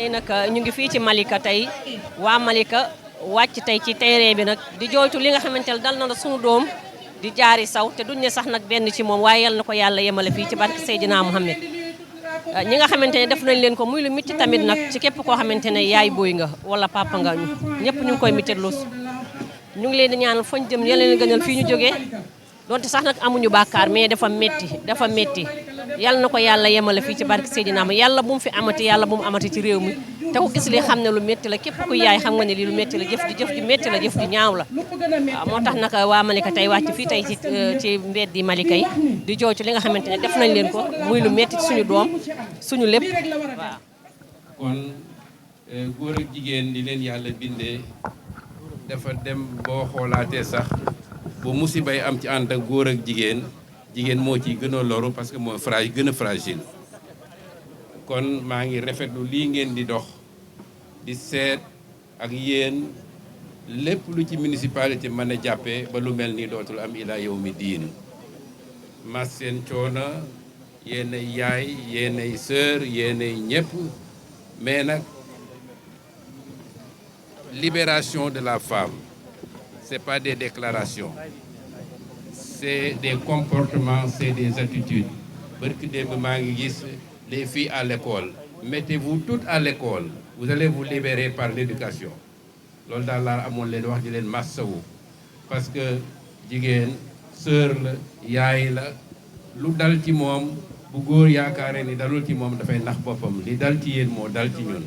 tey nag ñu ngi fii ci Malika tey waa Malika wàcc tey ci terrain bi nag di jooytu li nga xamante ne dal na sunu doom di jaari saw te duñ ne sax nag benn ci moom waaye yal na ko yàlla yemale fii ci barke Seydina Mohamed ñi nga xamante ne def nañ leen ko muy lu mitti tamit nag ci képp koo xamante ne yaay booy nga wala papa nga ñëpp ñu ngi koy mittitlu ñu ngi leen di ñaanal fañ jëm yal leen gënal fii ñu jógee donte sax nag amuñu bàkkaar mais dafa métti yal na ko yàlla yemale fii ci barke Seydina Mohamed yàlla bu mu fi amati yàlla bu mu amati ci réew mi te ku gis li xam ne lu métti la képp ku yaay xam nga ne lii lu métti la jëf ji métti la jëf ji ñaaw la waaw moo tax nag waa Malika tey wàcc fii tey ci mbeddi Malika yi di jooy ci li nga xamante ne def nañ leen ko muy lu métti suñu doom suñu lépp waaw. kon góor ak jigéen di leen yàlla bindee dafa dem boo xoolaatee sax bu musibay am ci ànd ak góor ak jigéen moo ciy gën a loru parce que moo gën a fragile kon maa ngi rafetlu lii ngeen di dox di seet ak yéen lépp lu ci municipalité mën a jàppee ba lu mel ni dootul am ila yow mi diin mas seen coono yéenay yaay yéenay sœur yéenay ñëpp mais nag libération de la femme c'est pas des déclarations c'est des comportements c'est des attitudes barki démb maa ngi gis les filles à l'école mettez-vous toutes à l'école vous allez vous libérer par l'éducation loolu daal laa amoon leen wax di leen massawu parce que jigéen sœur la yaay la lu dal ci moom bu góor yaakaare ni dalul ci moom dafay nax boppam li dal ci yéen moo dal ci ñun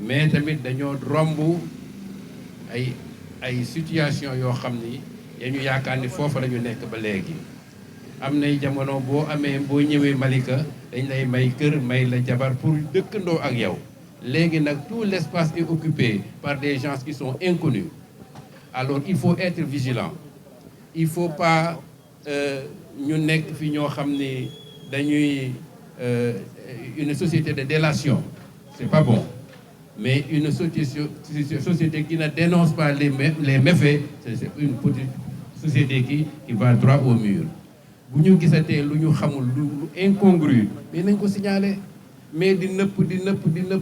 mais tamit dañoo romb ay situation yoo xam ni ñu yaakaar ni foofa la ñu nekk ba léegi am nay jamono boo ñëwee Malika dañ lay may kër may la jabar pour dëkkandoo ak yow léegi nag tout l'espace est occupé par des gens qui sont inconnus alors il faut être vigilant il faut pas ñu nekk fi ñoo xam ni dañuy une société de délation c'est pas bon mais une société qui ne dénonce pas les méfaits c'est une petite société qui va droit au mur bu ñu gisatee lu ñu xamul lu incongru mais nañ ko signaler mais di nëpp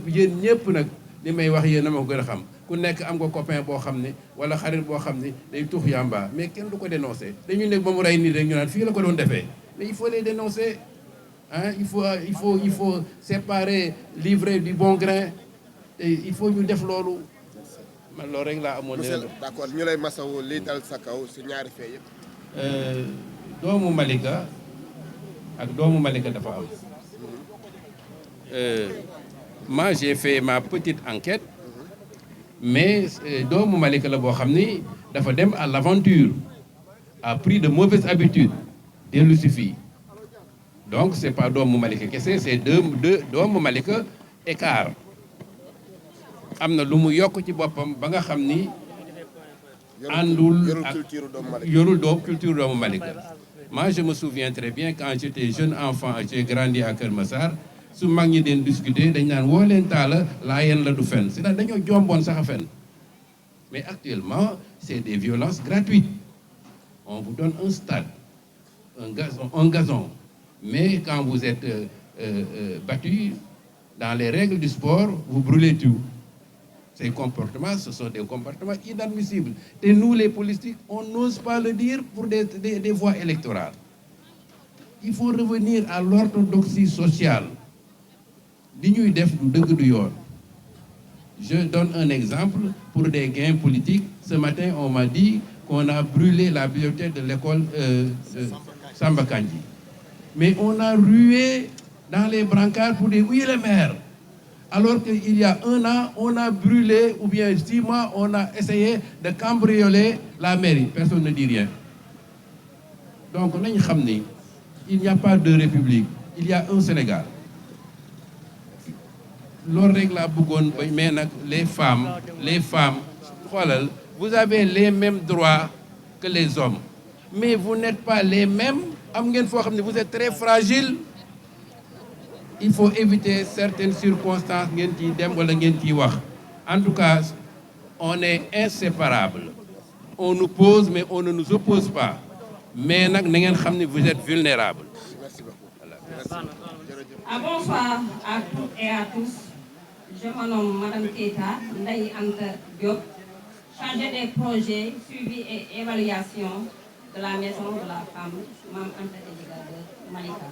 yéen ñëpp nag li may wax yéen a ma gën a xam ku nekk am nga copain boo xam ne wala xarit boo xam ne day tux yamba mais kenn du ko dénoncer dañuy nekk ba mu rey nii rek ñu naan fii la ko doon defee mais il faut les dénoncer hein il faut séparer l'ivraie du bon grain et il faut ñu def loolu man loolu rek laa amoon. d'accord ñu lay masawu lii dal sa kaw si ñaari fee yëpp. doomu Malika ak doomu Malika dafa am moi j'ai fait ma petite enquête mais doomu Malika la boo xam ni dafa dem à l'aventure a pris de mauvaises habitudes dellu si fii donc c'est pas doomu Malika kese c'est deux doomu Malika écart am na lu mu yokk ci boppam ba nga xam ni àndul ak yorul culture doomu Malika. Moi, je me souviens très bien quand j'étais jeune enfant, j'ai grandi à Keur Massar su mag ñi den discuter dañ naan woo leen taala laa yeen la du fen c'est-à-dire dañoo jomboon sax a fen mais actuellement c'est des violences gratuites on vous donne un stade un gazon mais quand vous êtes battu dans les règles du sport vous brûlez tout. Ces comportements, ce sont des comportements inadmissibles. Et nous, les politiques, on n'ose pas le dire pour des voies électorales. Il faut revenir à l'orthodoxie sociale. Je donne un exemple pour des gains politiques. Ce matin, on m'a dit qu'on a brûlé la bibliothèque de l'école Samba Kandji. Mais on a rué dans les brancards pour dire oui, le maire. Alors qu'il y a 1 an, on a brûlé, ou bien 6 mois, on a essayé de cambrioler la mairie. Personne ne dit rien. Donc, il n'y a pas de république. Il y a un Sénégal. Les femmes, vous avez les mêmes droits que les hommes. Mais vous n'êtes pas les mêmes. Vous êtes très fragile. Il faut éviter certaines circonstances. En tout cas, on est inséparables. On nous pose, mais on ne nous oppose pas. Mais vous êtes vulnérables. Merci beaucoup. Voilà. Merci. Bonsoir à toutes et à tous. Je me nomme Madame Keita Ndaye Anta Diop, chargée des projets, suivi et évaluation de la Maison de la Femme, Mame Anta Diédiga de Malika.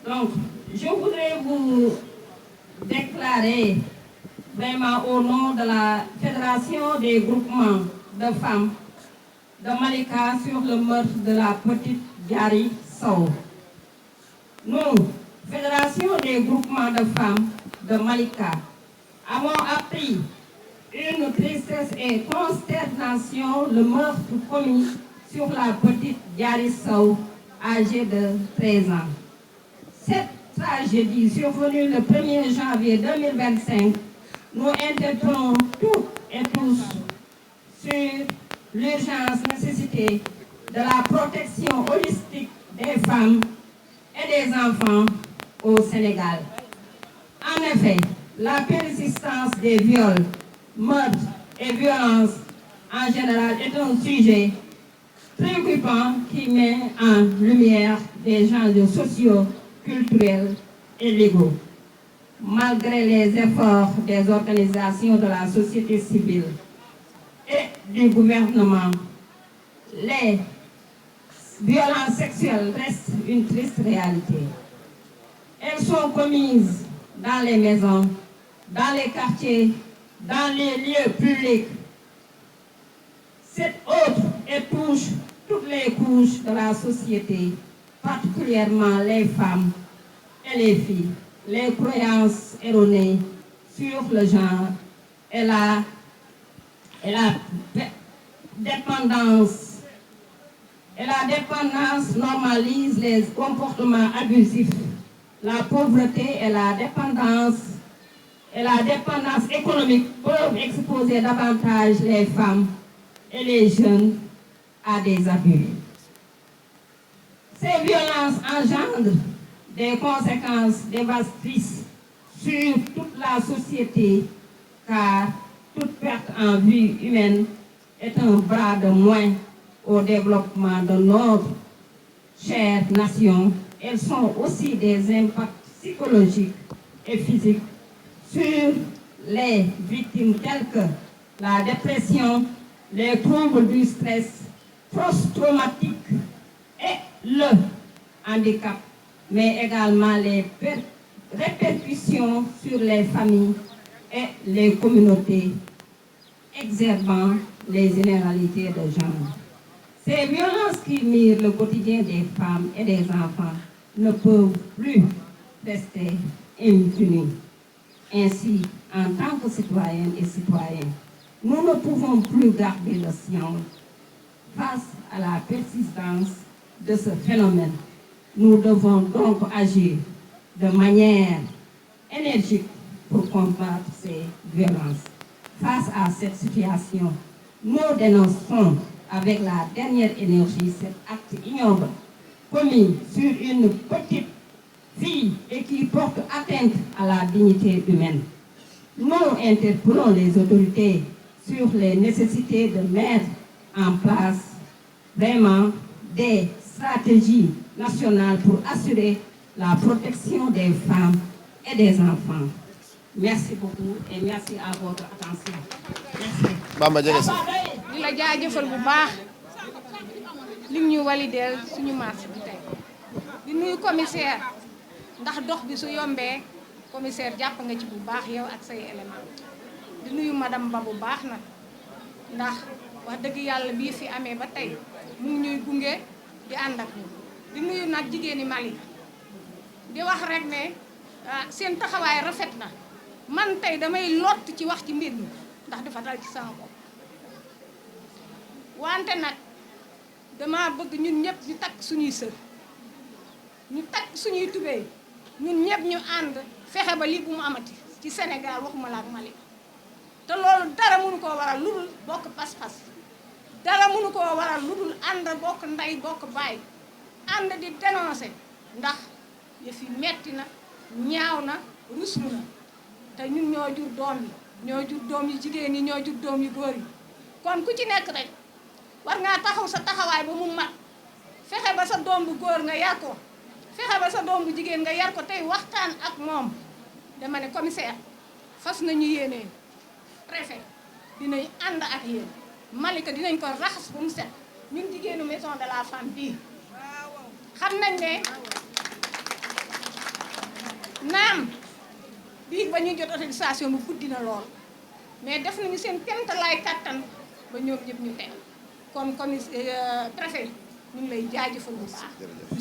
Donc, je voudrais vous déclarer vraiment au nom de la Fédération des groupements de femmes de Malika sur le meurtre de la petite Diary Sow. Nous, Fédération des groupements de femmes de Malika, avons appris une tristesse et consternation le meurtre commis sur la petite Diary Sow, âgée de 13 ans. Cette tragédie survenue le 1er janvier 2025 nous interpellons toutes et tous sur l'urgence nécessité de la protection holistique des femmes et des enfants au Sénégal. En effet, la persistance des viols, meurtres et violences en général est un sujet préoccupant qui met en lumière des enjeux sociaux, culturels et légaux. Malgré les efforts des organisations de la société civile et du gouvernement, les violences sexuelles restent une triste réalité. Elles sont commises dans les maisons, dans les quartiers, dans les lieux publics. Cette autre et touche toutes les couches de la société, particulièrement les femmes et les filles. Les croyances erronées sur le genre et la dépendance normalise les comportements abusifs. La pauvreté et la dépendance économique peuvent exposer davantage les femmes et les jeunes à des abus. Ces violences engendrent des conséquences dévastatrices sur toute la société, car toute perte en vie humaine est un bras de moins au développement de notre chère nation. Elles sont aussi des impacts psychologiques et physiques sur les victimes telles que la dépression, les troubles du stress post-traumatique et le handicap, mais également les répercussions sur les familles et les communautés, exacerbant les inégalités de genre. Ces violences qui mirent le quotidien des femmes et des enfants ne peuvent plus rester impunies. Ainsi, en tant que citoyennes et citoyens, nous ne pouvons plus garder le silence face à la persistance de ce phénomène. Nous devons donc agir de manière énergique pour combattre ces violences. Face à cette situation, nous dénonçons avec la dernière énergie cet acte ignoble commis sur une petite fille et qui porte atteinte à la dignité humaine. Nous interpellons les autorités sur les nécessités de mettre en place vraiment des stratégies nationales pour assurer la protection des femmes et des enfants. Merci beaucoup et merci à votre attention. Merci. Bamba jërëjëf. di la jaajëfal bu baax lim ñu walideel suñu marche bi tey di nuyu commissaire ndax dox bi su yombee commissaire jàpp nga ci bu baax yow ak say élément di nuyu madame Ba bu baax nag ndax wax dëgg yàlla bii fi amee ba tey mu ngi ñuy gunge di ànd ak ñun di nuyu nag jigéeni Malika di wax rek ne seen taxawaay rafet na man tey damay lott ci wax ci mbir mi ndax dafa dal ci sama bopp wante nag dama bëgg ñun ñëpp ñu takk suñuy sër ñu takk suñuy tubéy ñun ñëpp ñu ànd fexe ba lii bu mu amati ci Sénégal waxuma la ak Malika te loolu dara mënu koo waral lu dul bokk pas-pas dara mënu koo waral lu dul ànd bokk ndey bokk baay ànd di dénoncer ndax yëf yi metti na ñaaw na ruslu na te ñun ñoo jur doom yi ñoo jur doom yu jigéen yi ñoo jur doom yu góor yi kon ku ci nekk rek war ngaa taxaw sa taxawaay ba mu mat fexe ba sa doom bu góor nga yar ko fexe ba sa doom bu jigéen nga yar ko tey waxtaan ak moom dama ne commissaire fas nañu yéene préfet dinañ ànd ak yéen Malika dinañ ko raxas bu mu set ñun jigéenu maison de la femme bii xam nañ ne naam bii ba ñuy jot autorisation bu guddi na lool mais def nañu seen kéemtalaay kattan ba ñoom ñëpp ñu teew kon préfet ñu ngi lay jaajëfal bu baax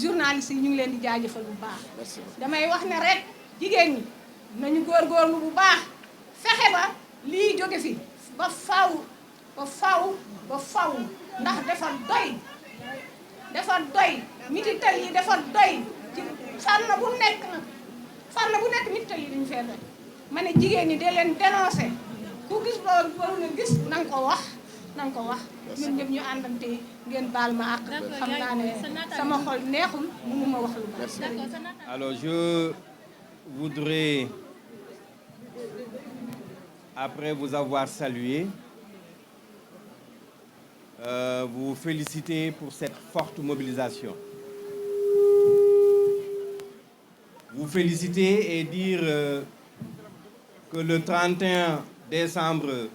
journaliste yi ñu ngi leen di jaajëfal bu baax damay wax ne rek jigéen ñi nañu góorgóorlu bu baax fexe ba lii jóge fi ba faw ba faw ba faw ndax dafa doy mitital yi dafa doy ci fànn bu nekk mitital yi dañu fee doy ma ne jigéen ñi de leen dénoncé ku gis loolu waru na gis na nga ko wax ñun ñëpp ñu àndante ngeen baal ma àq xam naa ne sama xol neexul mënuma wax lu bari. Alors je voudrais, après vous avoir salué, vous féliciter pour cette forte mobilisation. Vous féliciter et dire que le 31 décembre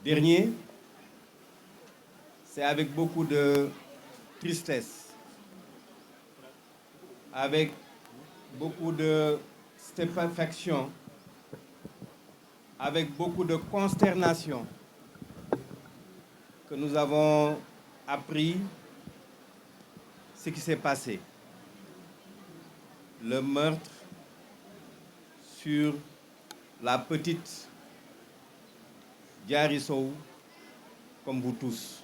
dernier, c'est avec beaucoup de tristesse, avec beaucoup de stupéfaction, avec beaucoup de consternation que nous avons appris ce qui s'est passé. Le meurtre sur la petite Diary Sow, comme vous tous.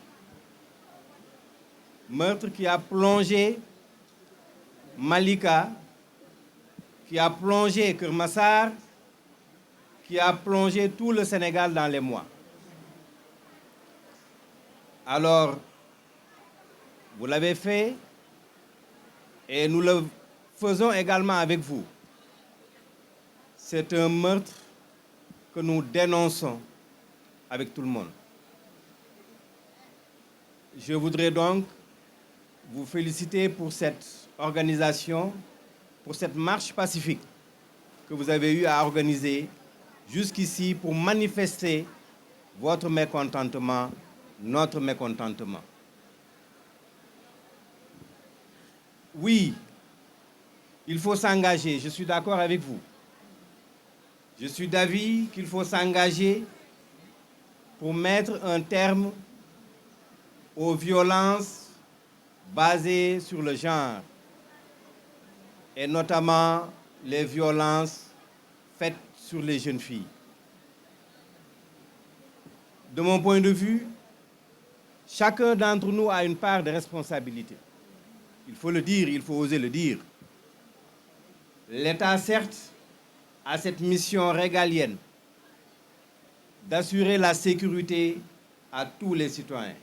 Meurtre qui a plongé Malika, qui a plongé Keur Massar, qui a plongé tout le Sénégal dans les mois. Alors, vous l'avez fait et nous le faisons également avec vous. C'est un meurtre que nous dénonçons avec tout le monde. Je voudrais donc vous féliciter pour cette organisation, pour cette marche pacifique que vous avez eu à organiser jusqu'ici pour manifester votre mécontentement, notre mécontentement. Oui, il faut s'engager, je suis d'accord avec vous. Je suis d'avis qu'il faut s'engager pour mettre un terme aux violences basées sur le genre, et notamment les violences faites sur les jeunes filles. De mon point de vue, chacun d'entre nous a une part de responsabilité. Il faut le dire, il faut oser le dire. L'État, certes, a cette mission régalienne d'assurer la sécurité à tous les citoyens.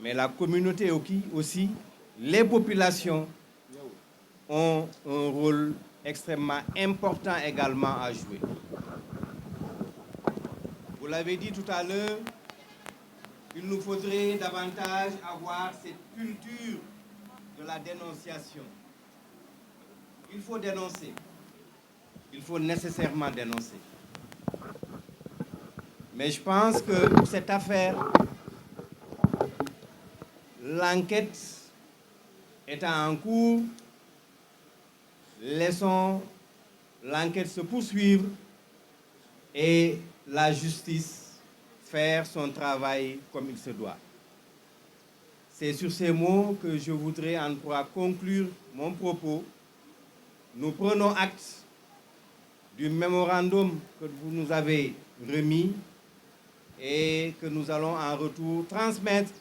Mais la communauté aussi, les populations ont un rôle extrêmement important également à jouer. Vous l'avez dit tout à l'heure, il nous faudrait davantage avoir cette culture de la dénonciation. Il faut dénoncer. Il faut nécessairement dénoncer. Mais je pense que pour cette affaire, l'enquête étant en cours, laissons l'enquête se poursuivre et la justice faire son travail comme il se doit. C'est sur ces mots que je voudrais en conclure mon propos. Nous prenons acte du mémorandum que vous nous avez remis et que nous allons en retour transmettre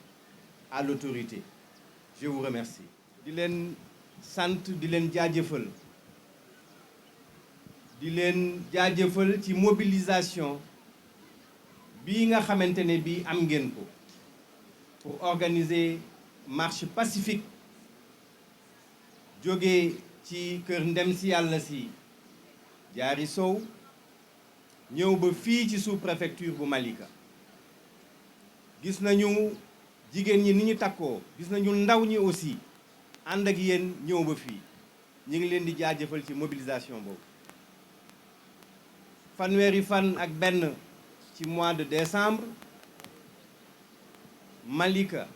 à l'autorité. Je vous remercie. di leen sant di leen jaajëfal ci mobilisation bii nga xamante ne bii am ngeen ko pour organiser marche pacifique jóge ci kër ndem si yàlla si Diary Sow ñëw ba fii ci sous-préfecture bu Malika. Gis nañu jigéen ñi ni ñu takkoo, gis nañu ndaw ñi aussi ànd ak yéen ñëw ba fii ñu ngi leen di jaajëfal ci mobilisation boobu. fanweeri fan ak benn ci mois de décembre Malika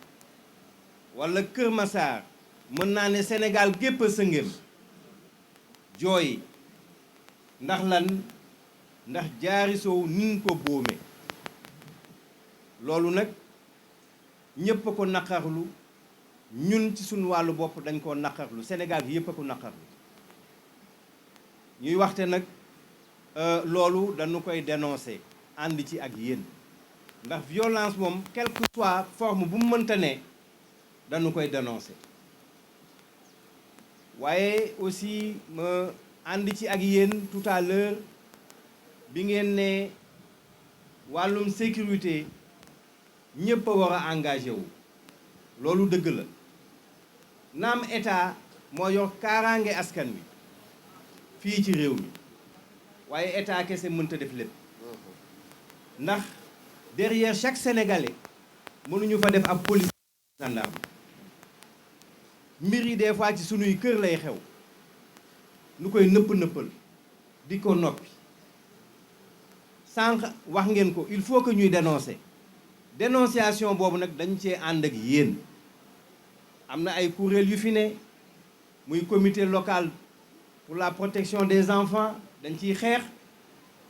wala Kër Massar mën naa ne Sénégal gépp a sëngéem jooy ndax lan ndax Diary Sow niñ ko boome loolu nag ñépp a ko naqarlu ñun ci suñu wàllu bopp dañ koo naqarlu Sénégal gi yépp a ko naqarlu ñuy waxte nag loolu dañu koy dénoncer ànd ci ak yéen ndax violence moom quelle que soit forme bu mu mënta ne dañu koy dénoncer waaye aussi ma ànd ci ak yéen tout à l'heure bi ngeen ne wàllum sécurité ñépp a war a engagé wu loolu dëgg la naam état moo yor kaaraange askan wi fii ci réew mi waaye état kese mënta def lépp ndax derrière chaque sénégalais mënuñu fa def ab police gendarme mbir yi des fois ci sunuy kër lay xew nu koy nëpp-nëppal di ko noppi sànq wax ngeen ko il faut que ñuy dénoncer dénonciation boobu nag dañ cee ànd ak yéen am na ay kuréel yu fi ne muy comité local pour la protection des enfants dañ ciy xeex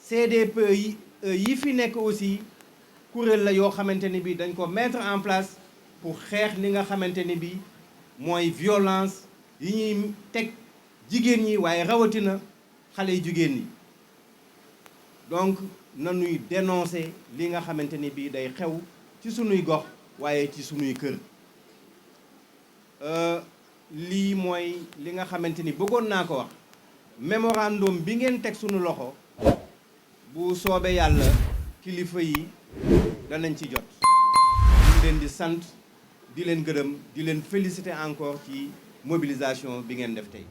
CDPE yi fi nekk aussi kuréel la yoo xamante ni bi dañ ko mettre en place pour xeex li nga xamante ni bi mooy violence yi ñuy teg jigéen ñi waaye rawatina xale yu jigéen ñi donc nanuy dénoncer li nga xamante ni bii day xew ci sunuy gox waaye ci sunuy kër lii mooy li nga xamante ni bëggoon naa ko wax mémorandum bi ngeen teg sunu loxo bu soobee yàlla kilifa yi danañ ci jot ñu leen di sant di leen gërëm di leen féliciter encore ci mobilisation bi ngeen def tey